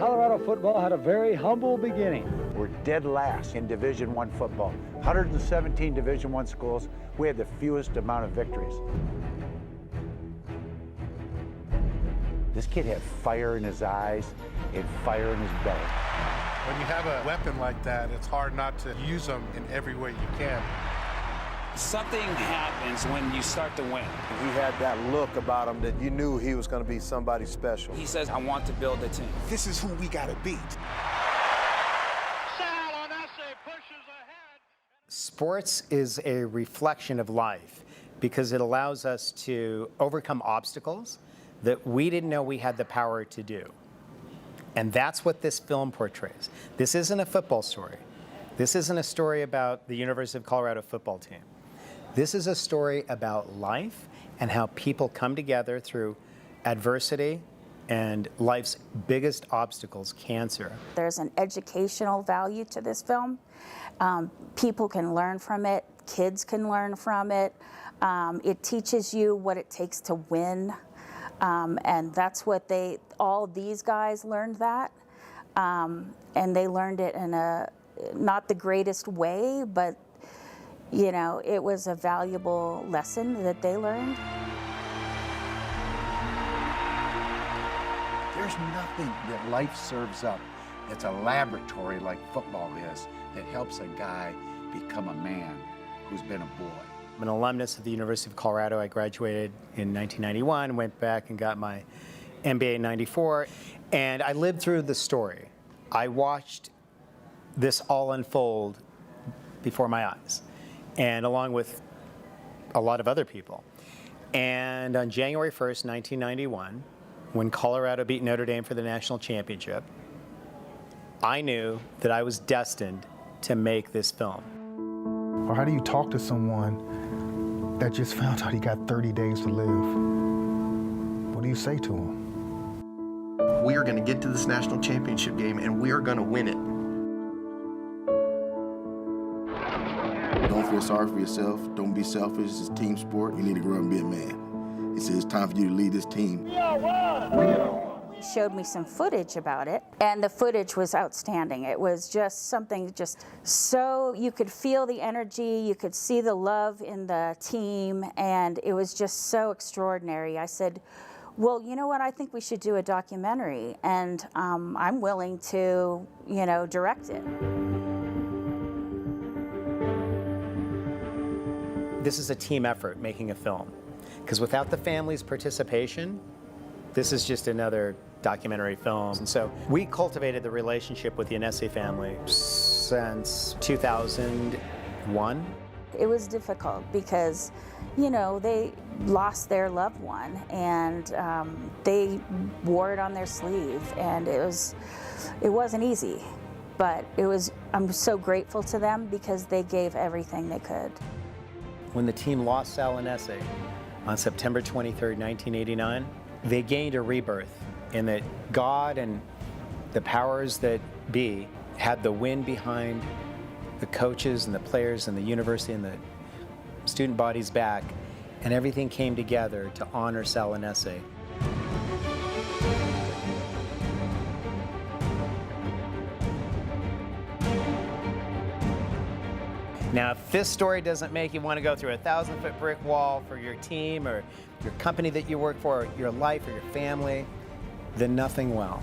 Colorado football had a very humble beginning. We're dead last in Division I football. 117 Division I schools, we had the fewest amount of victories. This kid had fire in his eyes and fire in his belly. When you have a weapon like that, it's hard not to use them in every way you can. Something happens when you start to win. He had that look about him that you knew he was going to be somebody special. He says, I want to build a team. This is who we got to beat. Sports is a reflection of life because it allows us to overcome obstacles that we didn't know we had the power to do. And that's what this film portrays. This isn't a football story. This isn't a story about the University of Colorado football team. This is a story about life and how people come together through adversity and life's biggest obstacles, cancer. There's an educational value to this film. People can learn from it. Kids can learn from it. It teaches you what it takes to win. And that's what all these guys learned that. And they learned it in not the greatest way, but you know, it was a valuable lesson that they learned. There's nothing that life serves up that's a laboratory like football is that helps a guy become a man who's been a boy. I'm an alumnus of the University of Colorado. I graduated in 1991, went back and got my MBA in 94, and I lived through the story. I watched this all unfold before my eyes, and along with a lot of other people. And on January 1st, 1991, when Colorado beat Notre Dame for the national championship, I knew that I was destined to make this film. Or how do you talk to someone that just found out he got 30 days to live? What do you say to him? We are going to get to this national championship game, and we are going to win it. Don't feel sorry for yourself. Don't be selfish. It's a team sport. You need to grow up and be a man. He said it's time for you to lead this team. He showed me some footage about it, and the footage was outstanding. It was just something so you could feel the energy, you could see the love in the team, and it was just so extraordinary. I said, well, you know what, I think we should do a documentary, and I'm willing to, you know, direct it. This is a team effort, making a film. Because without the family's participation, this is just another documentary film. And so we cultivated the relationship with the Aunese family since 2001. It was difficult because, you know, they lost their loved one, and they wore it on their sleeve, and it wasn't easy. But I'm so grateful to them because they gave everything they could. When the team lost Sal Aunese on September 23rd, 1989, they gained a rebirth in that God and the powers that be had the wind behind the coaches and the players and the university and the student bodies back, and everything came together to honor Sal Aunese. Now, if this story doesn't make you want to go through a 1,000-foot brick wall for your team or your company that you work for, or your life or your family, then nothing will.